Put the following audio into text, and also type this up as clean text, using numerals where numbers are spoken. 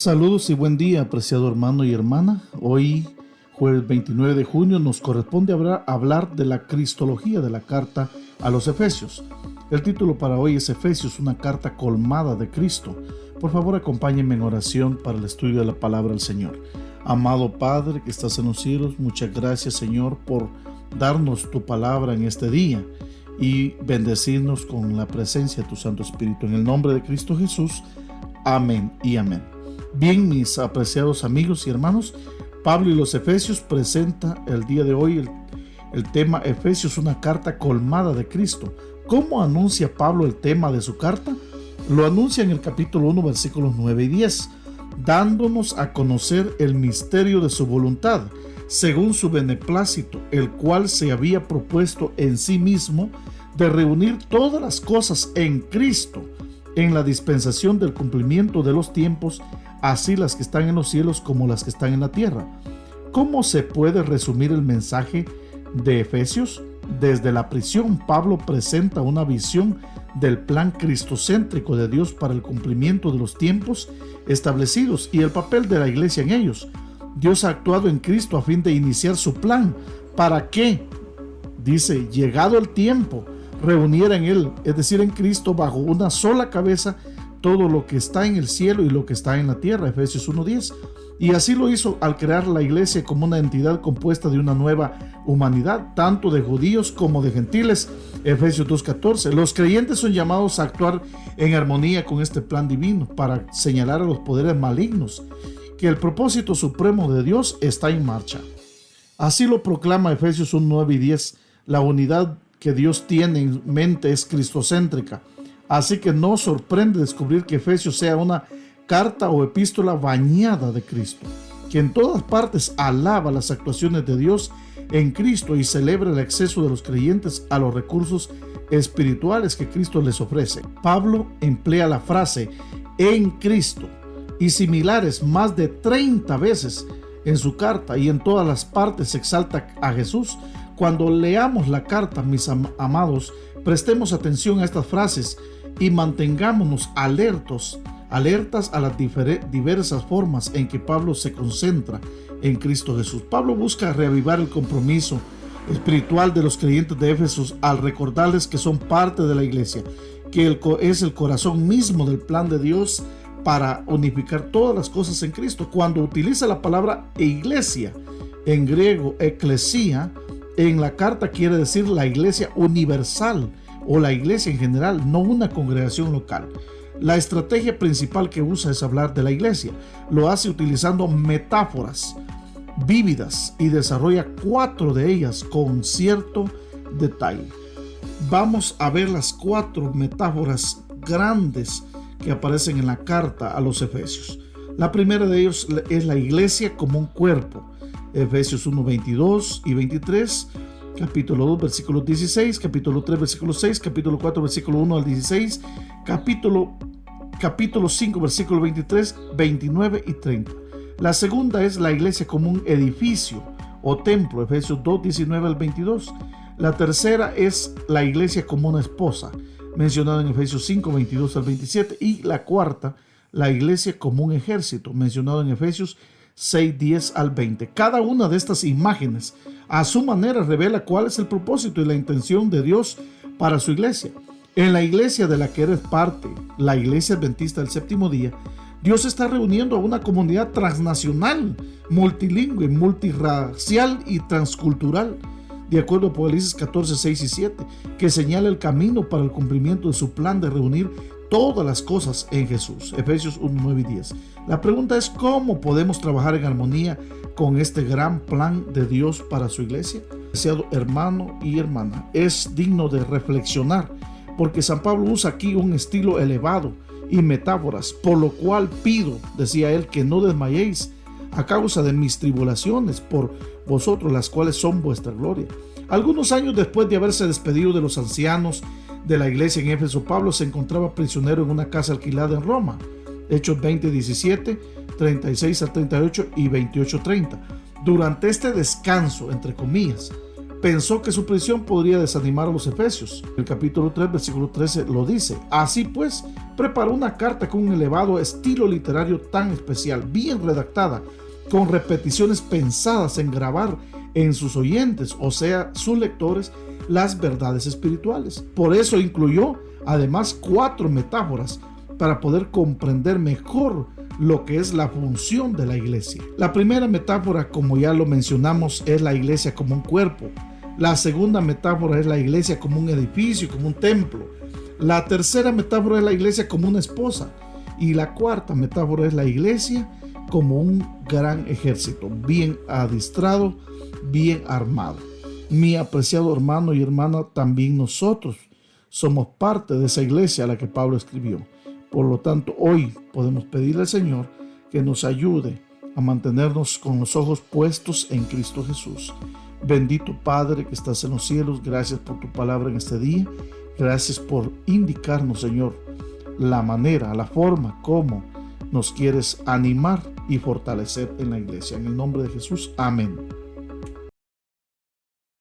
Saludos y buen día, apreciado hermano y hermana. Hoy, jueves 29 de junio, nos corresponde hablar de la cristología de la carta a los Efesios. El título para hoy es Efesios, una carta colmada de Cristo. Por favor, acompáñenme en oración para el estudio de la palabra del Señor. Amado Padre que estás en los cielos, muchas gracias, Señor, por darnos tu palabra en este día y bendecirnos con la presencia de tu Santo Espíritu. En el nombre de Cristo Jesús, amén y amén. Bien, mis apreciados amigos y hermanos, Pablo y los Efesios presenta el día de hoy el tema Efesios, una carta colmada de Cristo. ¿Cómo anuncia Pablo el tema de su carta? Lo anuncia en el capítulo 1, versículos 9 y 10, dándonos a conocer el misterio de su voluntad, según su beneplácito, el cual se había propuesto en sí mismo de reunir todas las cosas en Cristo, en la dispensación del cumplimiento de los tiempos, así las que están en los cielos como las que están en la tierra. ¿Cómo se puede resumir el mensaje de Efesios? Desde la prisión, Pablo presenta una visión del plan cristocéntrico de Dios para el cumplimiento de los tiempos establecidos y el papel de la iglesia en ellos. Dios ha actuado en Cristo a fin de iniciar su plan. ¿Para qué? Dice, llegado el tiempo, reuniera en Él, es decir, en Cristo, bajo una sola cabeza, todo lo que está en el cielo y lo que está en la tierra, Efesios 1:10. Y así lo hizo al crear la iglesia como una entidad compuesta de una nueva humanidad, tanto de judíos como de gentiles, Efesios 2:14. Los creyentes son llamados a actuar en armonía con este plan divino para señalar a los poderes malignos que el propósito supremo de Dios está en marcha. Así lo proclama Efesios 1:9 y 10. La unidad que Dios tiene en mente es cristocéntrica. Así que no sorprende descubrir que Efesios sea una carta o epístola bañada de Cristo, que en todas partes alaba las actuaciones de Dios en Cristo y celebra el acceso de los creyentes a los recursos espirituales que Cristo les ofrece. Pablo emplea la frase en Cristo y similares más de 30 veces en su carta, y en todas las partes exalta a Jesús. Cuando leamos la carta, mis amados, prestemos atención a estas frases y mantengámonos alertas a las diversas formas en que Pablo se concentra en Cristo Jesús. Pablo busca reavivar el compromiso espiritual de los creyentes de Éfeso al recordarles que son parte de la iglesia, que es el corazón mismo del plan de Dios para unificar todas las cosas en Cristo. Cuando utiliza la palabra iglesia, en griego eclesia, en la carta quiere decir la iglesia universal o la iglesia en general, no una congregación local. La estrategia principal que usa es hablar de la iglesia. Lo hace utilizando metáforas vívidas y desarrolla 4 de ellas con cierto detalle. Vamos a ver las 4 metáforas grandes que aparecen en la carta a los Efesios. La primera de ellos es la iglesia como un cuerpo. Efesios 1, 22 y 23, capítulo 2, versículo 16, capítulo 3, versículo 6, capítulo 4, versículo 1 al 16, capítulo 5, versículo 23, 29 y 30. La segunda es la iglesia como un edificio o templo, Efesios 2, 19 al 22. La tercera es la iglesia como una esposa, mencionada en Efesios 5, 22 al 27. Y la cuarta, la iglesia como un ejército, mencionado en Efesios 6, 10 al 20. Cada una de estas imágenes a su manera revela cuál es el propósito y la intención de Dios para su iglesia. En la iglesia de la que eres parte, la iglesia adventista del séptimo día, Dios está reuniendo a una comunidad transnacional, multilingüe, multirracial y transcultural, de acuerdo a Apocalipsis 14, 6 y 7, que señala el camino para el cumplimiento de su plan de reunir todas las cosas en Jesús, Efesios 1, 9 y 10. La pregunta es, ¿cómo podemos trabajar en armonía con este gran plan de Dios para su iglesia? Deseado hermano y hermana, es digno de reflexionar, porque San Pablo usa aquí un estilo elevado y metáforas, por lo cual pido, decía él, que no desmayéis a causa de mis tribulaciones por vosotros, las cuales son vuestra gloria. Algunos años después de haberse despedido de los ancianos de la iglesia en Éfeso, Pablo se encontraba prisionero en una casa alquilada en Roma. Hechos 20, 17, 36 al 38 y 28, 30. Durante este descanso, entre comillas, pensó que su prisión podría desanimar a los efesios. El capítulo 3, versículo 13 lo dice. Así pues, preparó una carta con un elevado estilo literario tan especial, bien redactada, con repeticiones pensadas en grabar en sus oyentes, o sea, sus lectores, las verdades espirituales. Por eso incluyó además 4 metáforas para poder comprender mejor lo que es la función de la iglesia. La primera metáfora, como ya lo mencionamos, es la iglesia como un cuerpo. La segunda metáfora es la iglesia como un edificio, como un templo. La tercera metáfora es la iglesia como una esposa. Y la cuarta metáfora es la iglesia como un gran ejército, bien adiestrado, bien armado. Mi apreciado hermano y hermana, también nosotros somos parte de esa iglesia a la que Pablo escribió. Por lo tanto, hoy podemos pedirle al Señor que nos ayude a mantenernos con los ojos puestos en Cristo Jesús. Bendito Padre que estás en los cielos, gracias por tu palabra en este día. Gracias por indicarnos, Señor, la manera, la forma como nos quieres animar y fortalecer en la iglesia. En el nombre de Jesús, amén.